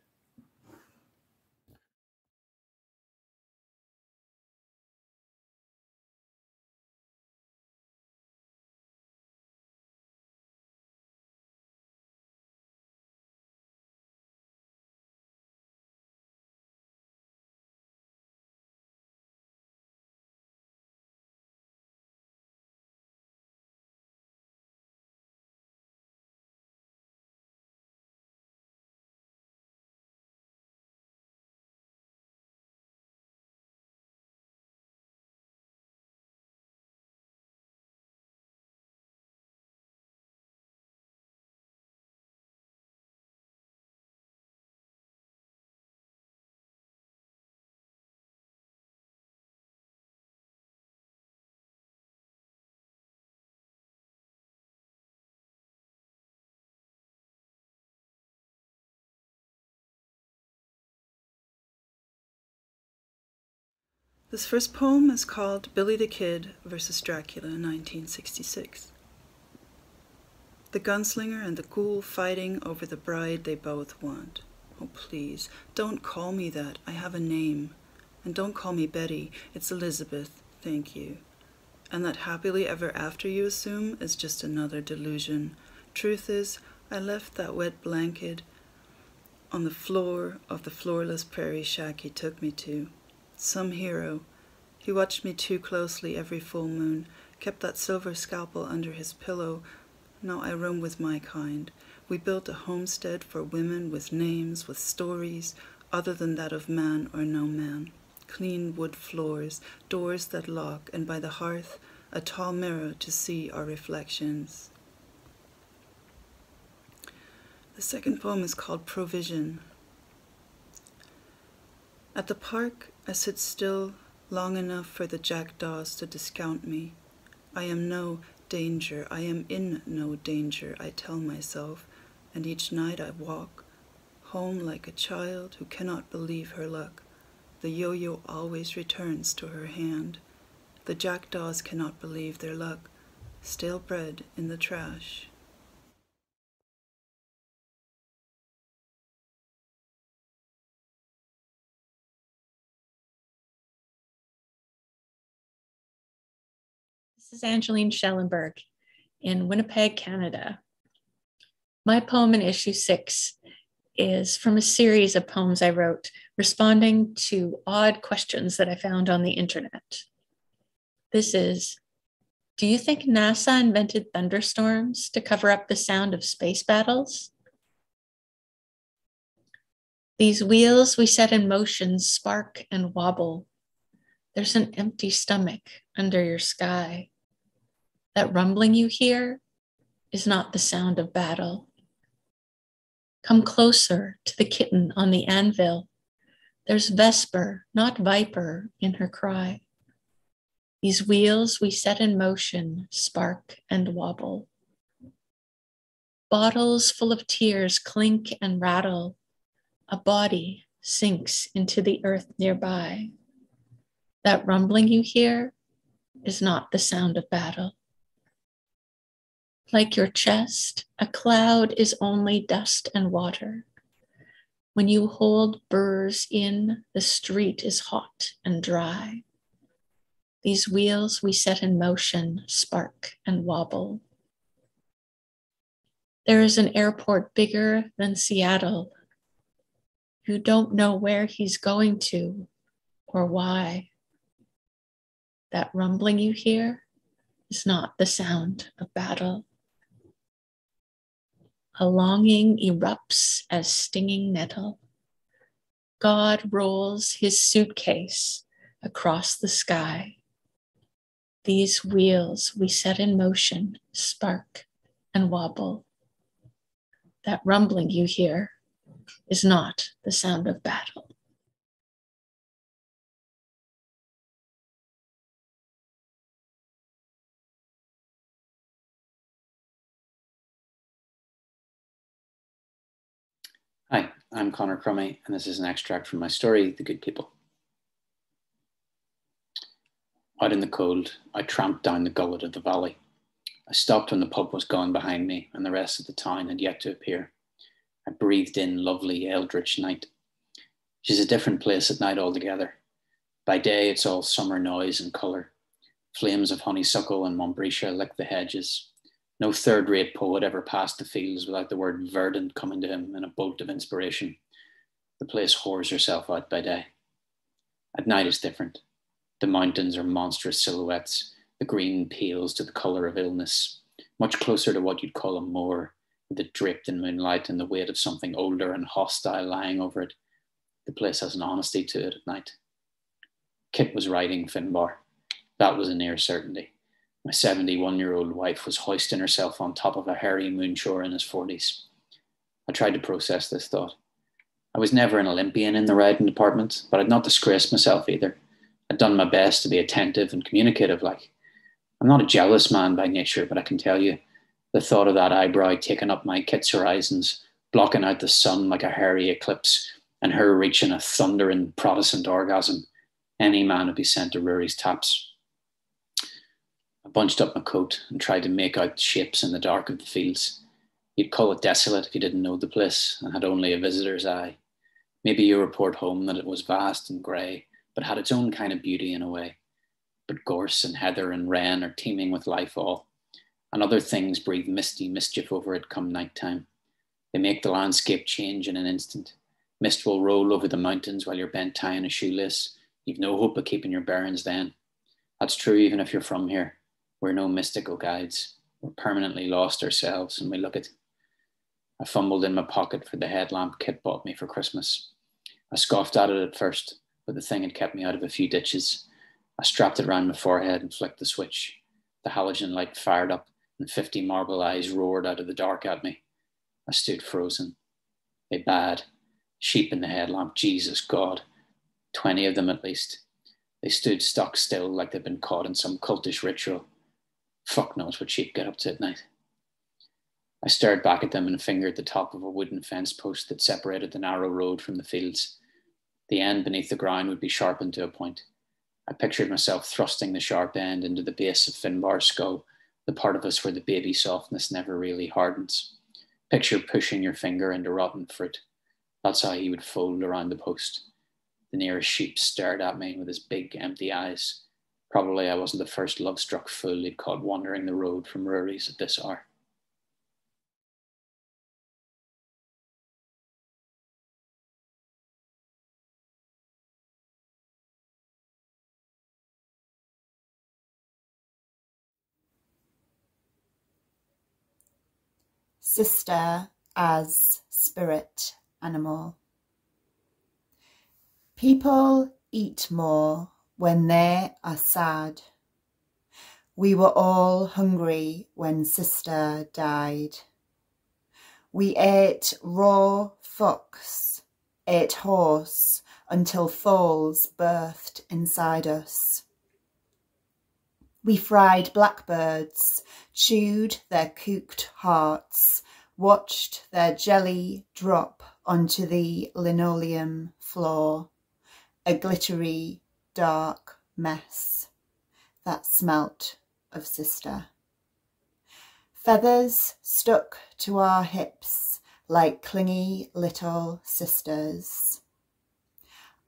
This first poem is called Billy the Kid versus Dracula in 1966. The gunslinger and the ghoul fighting over the bride they both want. Oh, please, don't call me that. I have a name. And don't call me Betty. It's Elizabeth. Thank you. And that happily ever after you assume is just another delusion. Truth is, I left that wet blanket on the floor of the floorless prairie shack he took me to. Some hero. He watched me too closely every full moon, kept that silver scalpel under his pillow. Now I roam with my kind. We built a homestead for women with names, with stories, other than that of man or no man. Clean wood floors, doors that lock, and by the hearth, a tall mirror to see our reflections. The second poem is called Provision. At the park, I sit still long enough for the jackdaws to discount me. I am no danger, I am in no danger, I tell myself, and each night I walk home like a child who cannot believe her luck. The yo-yo always returns to her hand. The jackdaws cannot believe their luck. Stale bread in the trash. This is Angeline Schellenberg in Winnipeg, Canada. My poem in issue 6 is from a series of poems I wrote responding to odd questions that I found on the internet. This is, do you think NASA invented thunderstorms to cover up the sound of space battles? These wheels we set in motion spark and wobble. There's an empty stomach under your sky. That rumbling you hear is not the sound of battle. Come closer to the kitten on the anvil. There's Vesper, not Viper, in her cry. These wheels we set in motion spark and wobble. Bottles full of tears clink and rattle. A body sinks into the earth nearby. That rumbling you hear is not the sound of battle. Like your chest, a cloud is only dust and water. When you hold burrs in, the street is hot and dry. These wheels we set in motion spark and wobble. There is an airport bigger than Seattle. You don't know where he's going to or why. That rumbling you hear is not the sound of battle. A longing erupts as stinging nettle. God rolls his suitcase across the sky. These wheels we set in motion spark and wobble. That rumbling you hear is not the sound of battle. Hi, I'm Conor Crummey, and this is an extract from my story, The Good People. Out in the cold, I tramped down the gullet of the valley. I stopped when the pub was gone behind me and the rest of the town had yet to appear. I breathed in lovely eldritch night. She's a different place at night altogether. By day, it's all summer noise and colour. Flames of honeysuckle and Montbretia lick the hedges. No third-rate poet ever passed the fields without the word verdant coming to him in a bolt of inspiration. The place whores herself out by day. At night it's different. The mountains are monstrous silhouettes. The green peels to the colour of illness, much closer to what you'd call a moor, with it draped in moonlight and the weight of something older and hostile lying over it. The place has an honesty to it at night. Kit was riding Finbar. That was a near certainty. My 71-year-old wife was hoisting herself on top of a hairy moonshore in his 40s. I tried to process this thought. I was never an Olympian in the riding department, but I'd not disgraced myself either. I'd done my best to be attentive and communicative like. I'm not a jealous man by nature, but I can tell you, the thought of that eyebrow taking up my Kit's horizons, blocking out the sun like a hairy eclipse, and her reaching a thundering Protestant orgasm, Any man would be sent to Rory's taps. I bunched up my coat and tried to make out shapes in the dark of the fields. You'd call it desolate if you didn't know the place and had only a visitor's eye. Maybe you report home that it was vast and grey, but had its own kind of beauty in a way. But gorse and heather and wren are teeming with life all, and other things breathe misty mischief over it come night time. They make the landscape change in an instant. Mist will roll over the mountains while you're bent tying a shoelace. You've no hope of keeping your bearings then. That's true even if you're from here. We're no mystical guides. We're permanently lost ourselves, and we look at. I fumbled in my pocket for the headlamp Kit bought me for Christmas. I scoffed at it at first, but the thing had kept me out of a few ditches. I strapped it round my forehead and flicked the switch. The halogen light fired up, and 50 marble eyes roared out of the dark at me. I stood frozen. They bad. Sheep in the headlamp, Jesus God. 20 of them at least. They stood stock still like they'd been caught in some cultish ritual. Fuck knows what sheep get up to at night. I stared back at them and fingered the top of a wooden fence post that separated the narrow road from the fields. The end beneath the ground would be sharpened to a point. I pictured myself thrusting the sharp end into the base of Finbar's skull, the part of us where the baby softness never really hardens. Picture pushing your finger into rotten fruit. That's how he would fold around the post. The nearest sheep stared at me with his big, empty eyes. Probably I wasn't the first love-struck fool he'd caught wandering the road from Rory's at this hour. Sister as spirit animal. People eat more when they are sad. We were all hungry when Sister died. We ate raw fox, ate horse until foals birthed inside us. We fried blackbirds, chewed their cooked hearts, watched their jelly drop onto the linoleum floor, a glittery, dark mess that smelt of Sister. Feathers stuck to our hips like clingy little sisters.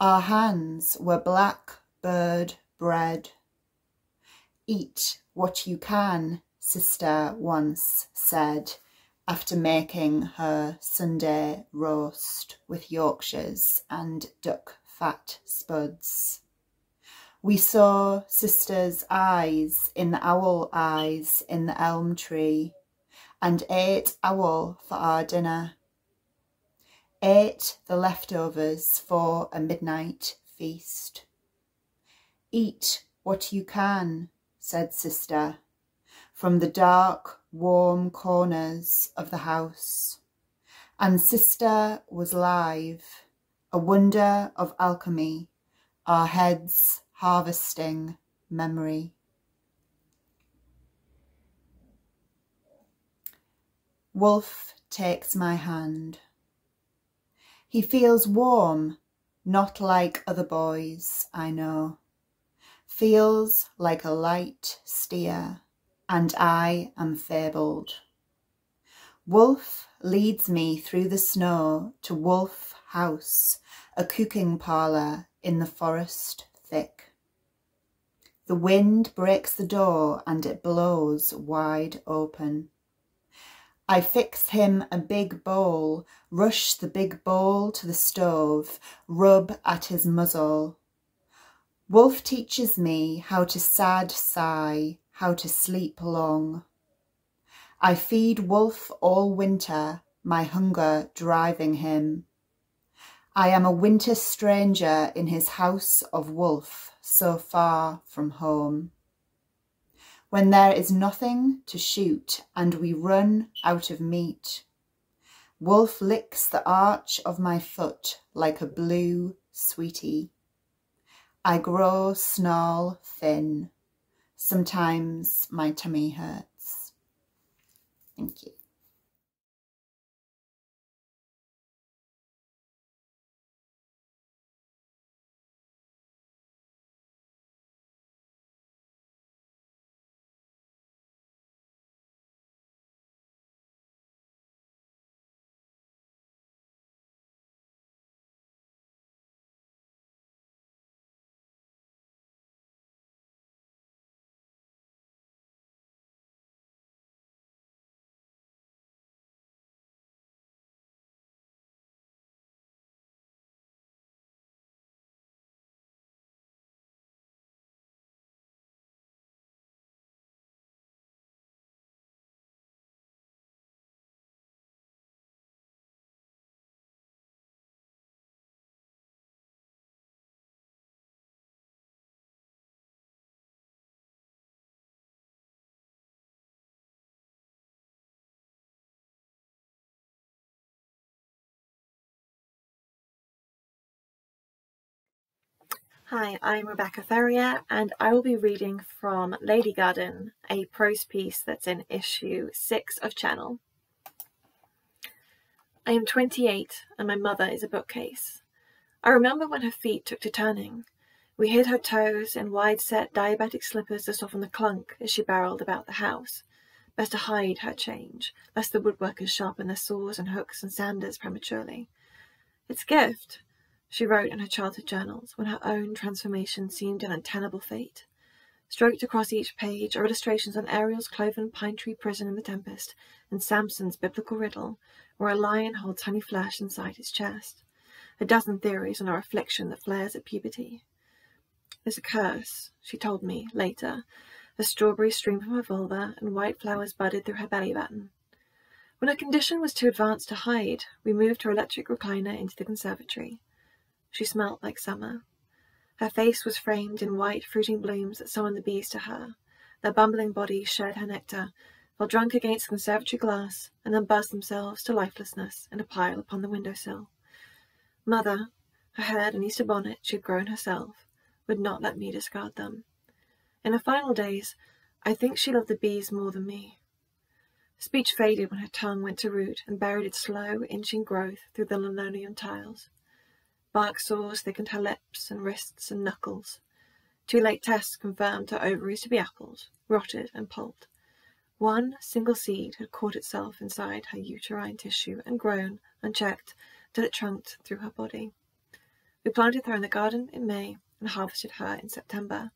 Our hands were blackbird bread. Eat what you can, Sister once said, after making her Sunday roast with Yorkshires and duck fat spuds. We saw Sister's eyes in the owl eyes in the elm tree and ate owl for our dinner. Ate the leftovers for a midnight feast. Eat what you can, said Sister, from the dark, warm corners of the house. And Sister was live, a wonder of alchemy, our heads harvesting memory. Wolf takes my hand. He feels warm, not like other boys I know. Feels like a light steer, and I am fabled. Wolf leads me through the snow to Wolf House, a cooking parlour in the forest thick. The wind breaks the door and it blows wide open. I fix him a big bowl, rush the big bowl to the stove, rub at his muzzle. Wolf teaches me how to sad sigh, how to sleep long. I feed Wolf all winter, my hunger driving him. I am a winter stranger in his house of wolf, so far from home. When there is nothing to shoot and we run out of meat, Wolf licks the arch of my foot like a blue sweetie. I grow snarl thin. Sometimes my tummy hurts. Thank you. Hi, I'm Rebecca Ferrier, and I will be reading from Lady Garden, a prose piece that's in issue 6 of Channel. I am 28, and my mother is a bookcase. I remember when her feet took to turning. We hid her toes in wide-set diabetic slippers to soften the clunk as she barreled about the house. Best to hide her change, lest the woodworkers sharpen their saws and hooks and sanders prematurely. It's a gift, she wrote in her childhood journals when her own transformation seemed an untenable fate. Stroked across each page are illustrations on Ariel's cloven pine tree prison in The Tempest and Samson's biblical riddle, where a lion holds honey flesh inside his chest. A dozen theories on our affliction that flares at puberty. There's a curse, she told me later, as strawberries streamed from her vulva and white flowers budded through her belly button. When her condition was too advanced to hide, we moved her electric recliner into the conservatory. She smelt like summer. Her face was framed in white fruiting blooms that summoned the bees to her. Their bumbling bodies shared her nectar, while drunk against the conservatory glass, and then buzzed themselves to lifelessness in a pile upon the windowsill. Mother, her hair and Easter bonnet she had grown herself, would not let me discard them. In her final days, I think she loved the bees more than me. Speech faded when her tongue went to root and buried its slow, inching growth through the linoleum tiles. Bark sores thickened her lips and wrists and knuckles. Too late tests confirmed her ovaries to be apples, rotted and pulped. One single seed had caught itself inside her uterine tissue and grown, unchecked, till it trunked through her body. We planted her in the garden in May and harvested her in September.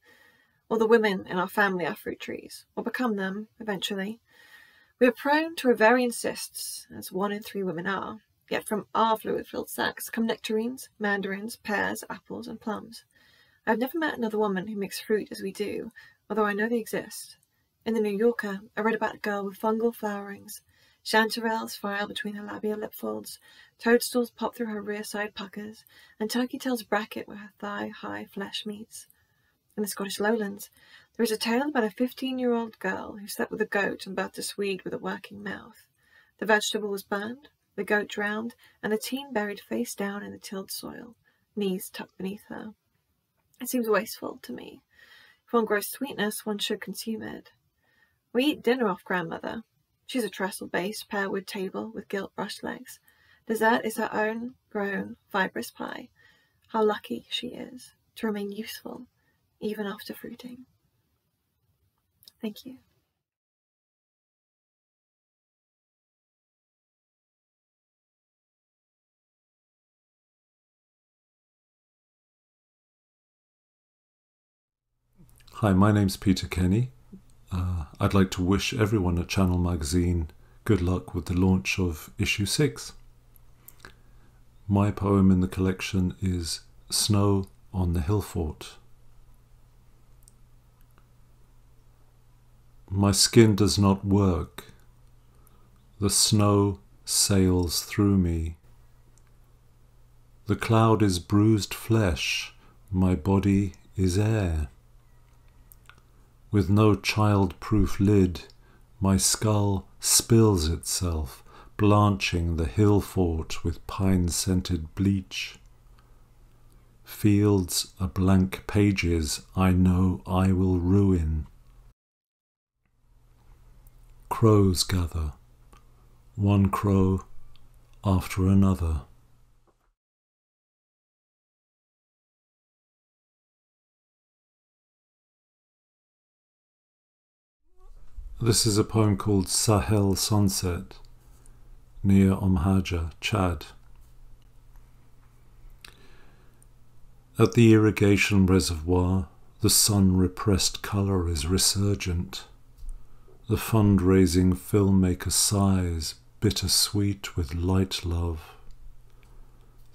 All the women in our family are fruit trees, or become them, eventually. We are prone to ovarian cysts, as 1 in 3 women are. Yet from our fluid-filled sacs come nectarines, mandarins, pears, apples, and plums. I have never met another woman who makes fruit as we do, although I know they exist. In the New Yorker, I read about a girl with fungal flowerings. Chanterelles file between her labial lip folds, toadstools pop through her rear side puckers, and turkey tails bracket where her thigh-high flesh meets. In the Scottish lowlands, there is a tale about a 15-year-old girl who slept with a goat and birthed a Swede with a working mouth. The vegetable was burned, the goat drowned, and the teen buried face down in the tilled soil, knees tucked beneath her. It seems wasteful to me. If one grows sweetness, one should consume it. We eat dinner off grandmother. She's a trestle-based pearwood table with gilt brushed legs. Dessert is her own grown, fibrous pie. How lucky she is to remain useful, even after fruiting. Thank you. Hi, my name's Peter Kenny. I'd like to wish everyone at Channel Magazine good luck with the launch of issue 6. My poem in the collection is Snow on the Hill Fort. My skin does not work. The snow sails through me. The cloud is bruised flesh. My body is air. With no child-proof lid, my skull spills itself, blanching the hill fort with pine-scented bleach. Fields are blank pages I know I will ruin. Crows gather, one crow after another. This is a poem called Sahel Sunset, near Omhaja, Chad. At the irrigation reservoir, the sun-repressed colour is resurgent. The fundraising filmmaker sighs, bittersweet with light love.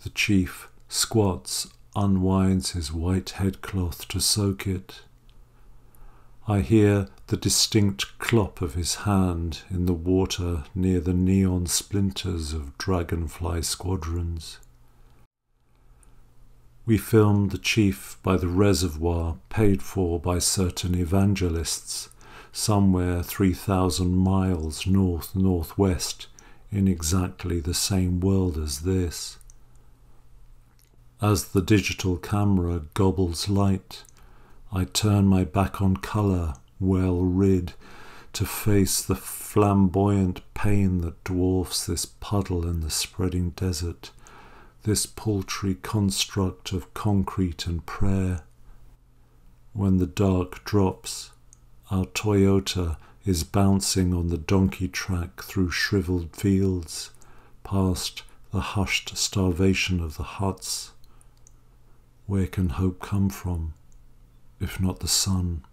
The chief squats, unwinds his white headcloth to soak it. I hear the distinct clop of his hand in the water near the neon splinters of dragonfly squadrons. We filmed the chief by the reservoir paid for by certain evangelists, somewhere 3,000 miles north-northwest in exactly the same world as this. As the digital camera gobbles light, I turn my back on colour, well rid, to face the flamboyant pain that dwarfs this puddle in the spreading desert, this paltry construct of concrete and prayer. When the dark drops, our Toyota is bouncing on the donkey track through shriveled fields, past the hushed starvation of the huts. Where can hope come from, if not the sun?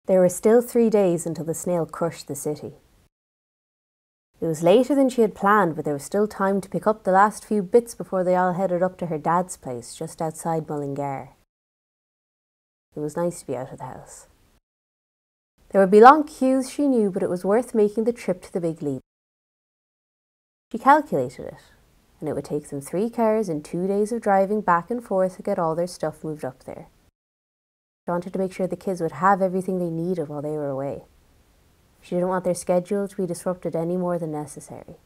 There were still 3 days until the snail crushed the city. It was later than she had planned, but there was still time to pick up the last few bits before they all headed up to her dad's place just outside Mullingar. It was nice to be out of the house. There would be long queues, she knew, but it was worth making the trip to the big leap. She calculated it, and it would take them 3 cars and 2 days of driving back and forth to get all their stuff moved up there. She wanted to make sure the kids would have everything they needed while they were away. She didn't want their schedule to be disrupted any more than necessary.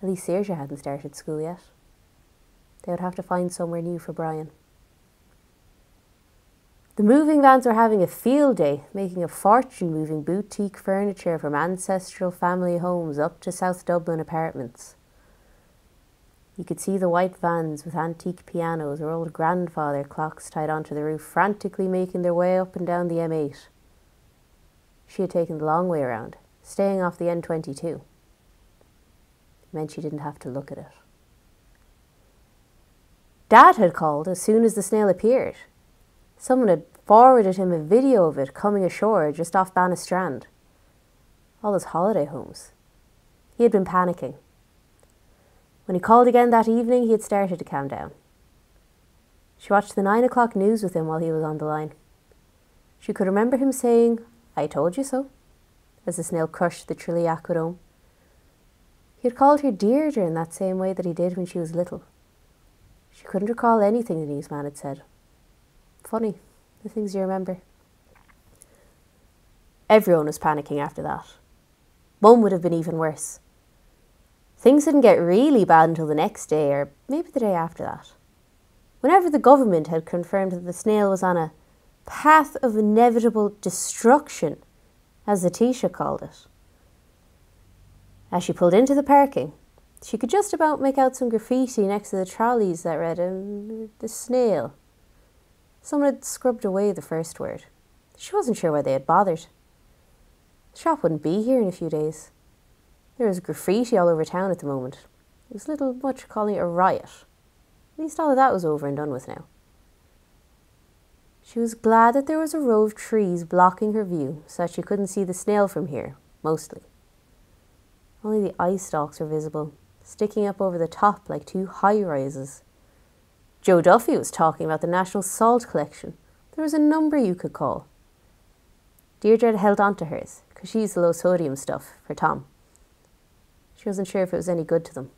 At least Saoirse hadn't started school yet. They would have to find somewhere new for Brian. The moving vans were having a field day, making a fortune moving boutique furniture from ancestral family homes up to South Dublin apartments. You could see the white vans with antique pianos or old grandfather clocks tied onto the roof, frantically making their way up and down the M8. She had taken the long way around, staying off the N22. It meant she didn't have to look at it. Dad had called as soon as the snail appeared. Someone had forwarded him a video of it coming ashore just off Bannistrand. All those holiday homes. He had been panicking. When he called again that evening, he had started to calm down. She watched the 9 o'clock news with him while he was on the line. She could remember him saying, "I told you so," as the snail crushed the Trilly aquadome. He had called her Deirdre in that same way that he did when she was little. She couldn't recall anything the newsman had said. Funny, the things you remember. Everyone was panicking after that. Mum would have been even worse. Things didn't get really bad until the next day, or maybe the day after that. Whenever the government had confirmed that the snail was on a path of inevitable destruction, as Zatisha called it. As she pulled into the parking, she could just about make out some graffiti next to the trolleys that read, "The snail." Someone had scrubbed away the first word. She wasn't sure why they had bothered. The shop wouldn't be here in a few days. There was graffiti all over town at the moment. It was little much calling it a riot. At least all of that was over and done with now. She was glad that there was a row of trees blocking her view so that she couldn't see the snail from here, mostly. Only the eye stalks were visible, sticking up over the top like 2 high-rises. Joe Duffy was talking about the National Salt Collection. There was a number you could call. Deirdre had held on to hers, because she used the low-sodium stuff for Tom. She wasn't sure if it was any good to them.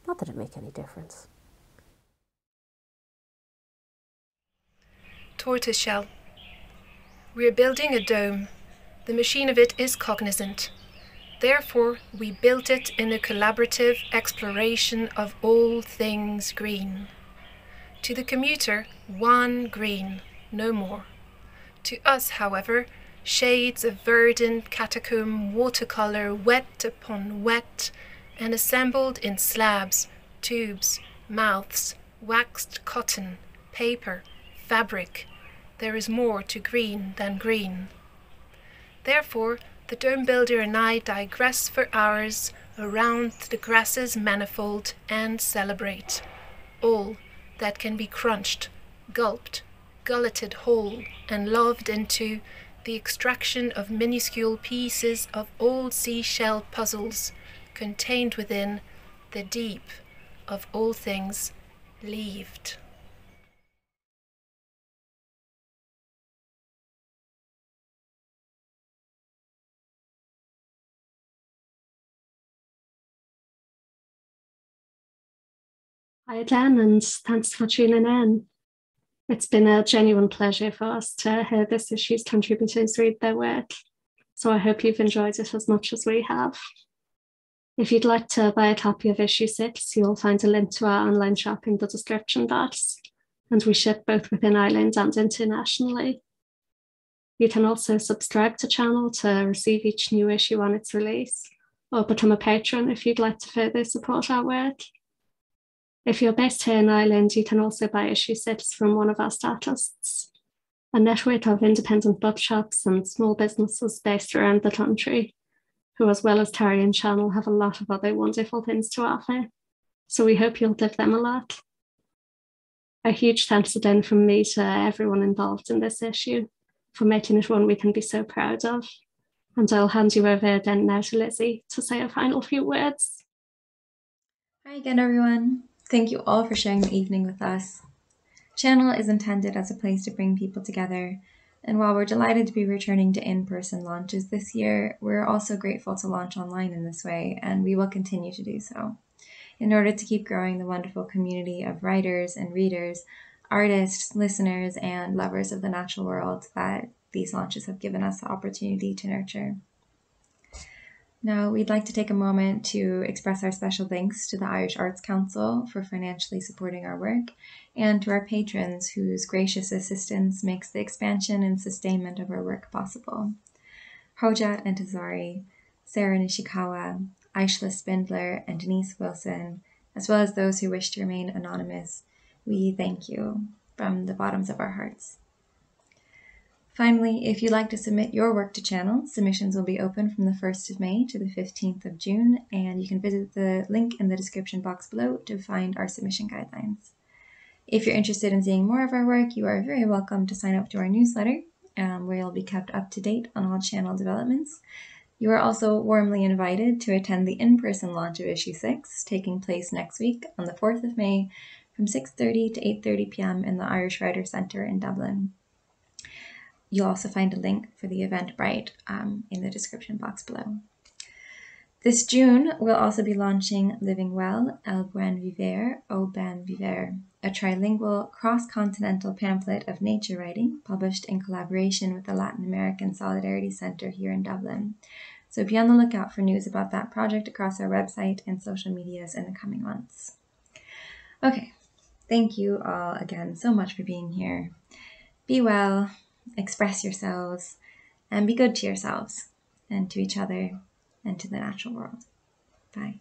Not that it'd make any difference. Tortoiseshell. We are building a dome. The machine of it is cognizant. Therefore, we built it in a collaborative exploration of all things green. To the commuter, one green, no more. To us, however, shades of verdant catacomb watercolour wet upon wet and assembled in slabs, tubes, mouths, waxed cotton, paper, fabric. There is more to green than green. Therefore, the dome builder and I digress for hours around the grasses manifold and celebrate all that can be crunched, gulped, gulleted whole and loved into the extraction of minuscule pieces of old seashell puzzles contained within the deep of all things leaved. Hi again, and thanks for tuning in. It's been a genuine pleasure for us to hear this issue's contributors read their work, so I hope you've enjoyed it as much as we have. If you'd like to buy a copy of issue 6, you'll find a link to our online shop in the description box, and we ship both within Ireland and internationally. You can also subscribe to the channel to receive each new issue on its release, or become a patron if you'd like to further support our work. If you're based here in Ireland, you can also buy issue 6 from one of our statists, a network of independent bookshops and small businesses based around the country, who, as well as carrying channel, have a lot of other wonderful things to offer. So we hope you'll give them a look. A huge thanks again from me to everyone involved in this issue for making it one we can be so proud of. And I'll hand you over again now to Lizzie to say a final few words. Hi again, everyone. Thank you all for sharing the evening with us. Channel is intended as a place to bring people together, and while we're delighted to be returning to in-person launches this year, we're also grateful to launch online in this way, and we will continue to do so, in order to keep growing the wonderful community of writers and readers, artists, listeners, and lovers of the natural world that these launches have given us the opportunity to nurture. Now, we'd like to take a moment to express our special thanks to the Irish Arts Council for financially supporting our work, and to our patrons whose gracious assistance makes the expansion and sustainment of our work possible. Hoja and Tazari, Sarah Nishikawa, Aishla Spindler, and Denise Wilson, as well as those who wish to remain anonymous, we thank you from the bottoms of our hearts. Finally, if you'd like to submit your work to Channel, submissions will be open from the 1st of May to the 15th of June, and you can visit the link in the description box below to find our submission guidelines. If you're interested in seeing more of our work, you are very welcome to sign up to our newsletter, where you'll be kept up to date on all Channel developments. You are also warmly invited to attend the in-person launch of issue 6, taking place next week on the 4th of May from 6:30 to 8:30 p.m. in the Irish Writers' Centre in Dublin. You'll also find a link for the Eventbrite in the description box below. This June, we'll also be launching Living Well, El Buen Viver, O Ben Viver, a trilingual cross-continental pamphlet of nature writing published in collaboration with the Latin American Solidarity Centre here in Dublin. So be on the lookout for news about that project across our website and social medias in the coming months. Okay, thank you all again so much for being here. Be well, express yourselves, and be good to yourselves and to each other and to the natural world. Bye.